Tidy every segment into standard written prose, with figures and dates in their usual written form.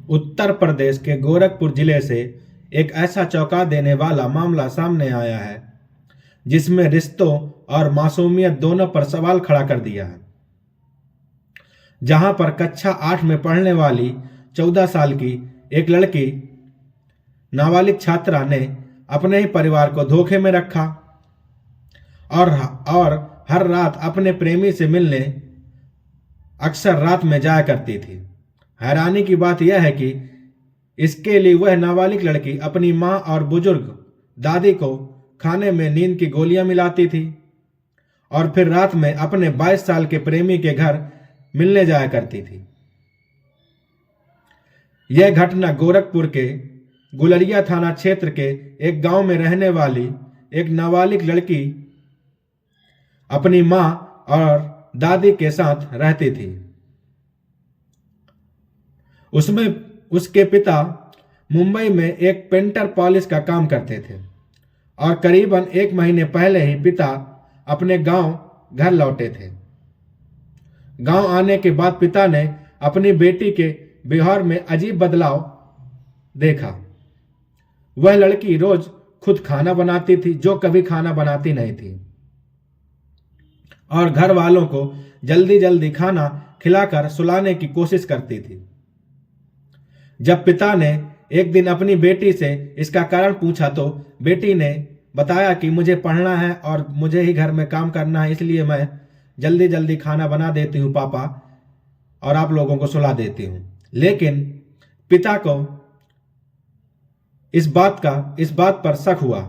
उत्तर प्रदेश के गोरखपुर जिले से एक ऐसा चौंका देने वाला मामला सामने आया है जिसमें रिश्तों और मासूमियत दोनों पर सवाल खड़ा कर दिया है। जहां पर कक्षा 8 में पढ़ने वाली 14 साल की एक लड़की नाबालिग छात्रा ने अपने ही परिवार को धोखे में रखा और हर रात अपने प्रेमी से मिलने अक्सर रात में जाया करती थी। हैरानी की बात यह है कि इसके लिए वह नाबालिग लड़की अपनी मां और बुजुर्ग दादी को खाने में नींद की गोलियां मिलाती थी और फिर रात में अपने 22 साल के प्रेमी के घर मिलने जाया करती थी। यह घटना गोरखपुर के गुलरिया थाना क्षेत्र के एक गांव में रहने वाली एक नाबालिग लड़की अपनी मां और दादी के साथ रहती थी। उसमें उसके पिता मुंबई में एक पेंटर पॉलिश का काम करते थे और करीबन 1 महीने पहले ही पिता अपने गांव घर लौटे थे। गांव आने के बाद पिता ने अपनी बेटी के व्यवहार में अजीब बदलाव देखा। वह लड़की रोज खुद खाना बनाती थी, जो कभी खाना बनाती नहीं थी, और घर वालों को जल्दी जल्दी खाना खिलाकर सुलाने की कोशिश करती थी। जब पिता ने एक दिन अपनी बेटी से इसका कारण पूछा तो बेटी ने बताया कि मुझे पढ़ना है और मुझे ही घर में काम करना है, इसलिए मैं जल्दी जल्दी खाना बना देती हूँ पापा, और आप लोगों को सुला देती हूँ। लेकिन पिता को इस बात पर शक हुआ।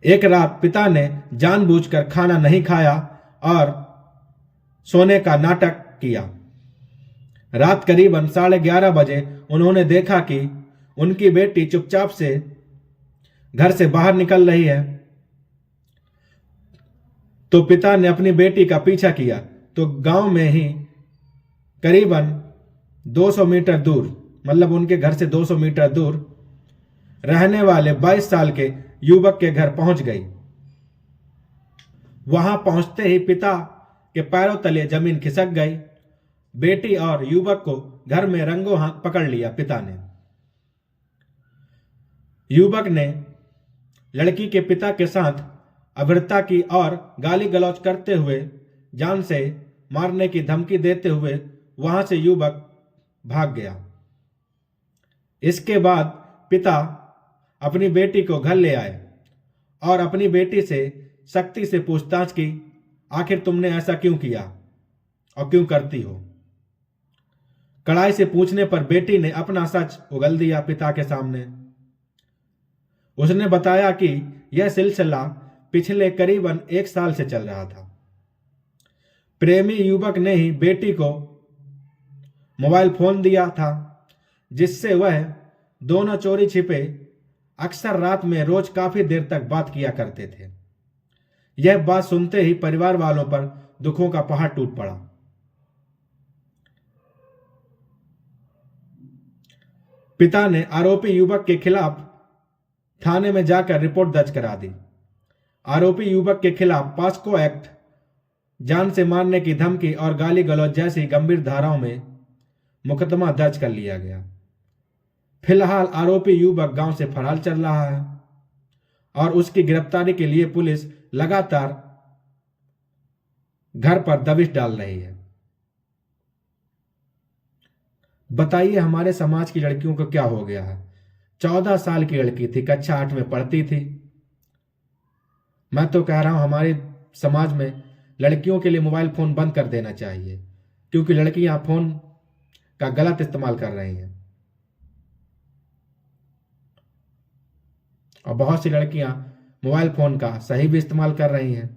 एक रात पिता ने जानबूझकर खाना नहीं खाया और सोने का नाटक किया। रात करीबन 11:30 बजे उन्होंने देखा कि उनकी बेटी चुपचाप से घर से बाहर निकल रही है। तो पिता ने अपनी बेटी का पीछा किया तो गांव में ही करीबन 200 मीटर दूर, मतलब उनके घर से 200 मीटर दूर रहने वाले 22 साल के युवक के घर पहुंच गई। वहां पहुंचते ही पिता के पैरों तले जमीन खिसक गई। बेटी और युवक को घर में रंगों हाथ पकड़ लिया पिता ने। युवक ने लड़की के पिता के साथ अभद्रता की और गाली गलौज करते हुए जान से मारने की धमकी देते हुए वहां से युवक भाग गया। इसके बाद पिता अपनी बेटी को घर ले आए और अपनी बेटी से सख्ती से पूछताछ की, आखिर तुमने ऐसा क्यों किया और क्यों करती हो। कड़ाई से पूछने पर बेटी ने अपना सच उगल दिया पिता के सामने। उसने बताया कि यह सिलसिला पिछले करीबन 1 साल से चल रहा था। प्रेमी युवक ने ही बेटी को मोबाइल फोन दिया था, जिससे वह दोनों चोरी छिपे अक्सर रात में रोज काफी देर तक बात किया करते थे। यह बात सुनते ही परिवार वालों पर दुखों का पहाड़ टूट पड़ा। पिता ने आरोपी युवक के खिलाफ थाने में जाकर रिपोर्ट दर्ज करा दी। आरोपी युवक के खिलाफ पॉस्को एक्ट, जान से मारने की धमकी और गाली गलौज जैसी गंभीर धाराओं में मुकदमा दर्ज कर लिया गया। फिलहाल आरोपी युवक गांव से फरार चल रहा है और उसकी गिरफ्तारी के लिए पुलिस लगातार घर पर दबिश डाल रही है। बताइए हमारे समाज की लड़कियों को क्या हो गया है। 14 साल की लड़की थी, कक्षा 8 में पढ़ती थी। मैं तो कह रहा हूं हमारे समाज में लड़कियों के लिए मोबाइल फोन बंद कर देना चाहिए, क्योंकि लड़कियां फोन का गलत इस्तेमाल कर रही हैं और बहुत सी लड़कियां मोबाइल फोन का सही भी इस्तेमाल कर रही हैं,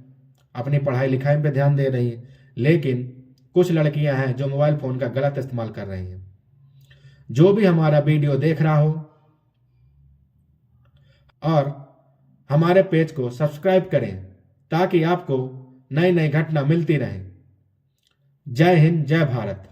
अपनी पढ़ाई लिखाई पे ध्यान दे रही हैं। लेकिन कुछ लड़कियां हैं जो मोबाइल फोन का गलत इस्तेमाल कर रही हैं। जो भी हमारा वीडियो देख रहा हो और हमारे पेज को सब्सक्राइब करें ताकि आपको नई नई घटना मिलती रहे। जय हिंद, जय भारत।